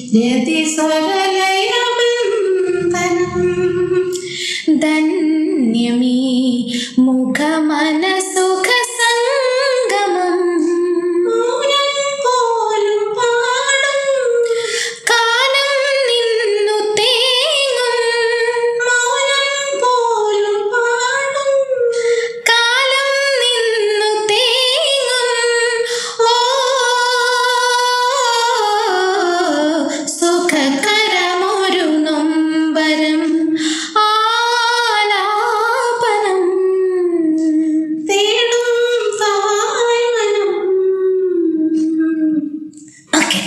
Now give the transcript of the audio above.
രതിസ്വരലയബന്ധനം ധന്യമീ മുഖമനസുഖ സംഗമം മൗനം പോലും പാടും കാലം നിന്നു തേങ്ങും മൗനം പോലും പാടും കാലം നിന്നു തേങ്ങും ഓ സുഖകരമൊരു നൊമ്പരം ആലാപനം തേടും സായനം. ഓക്കെ.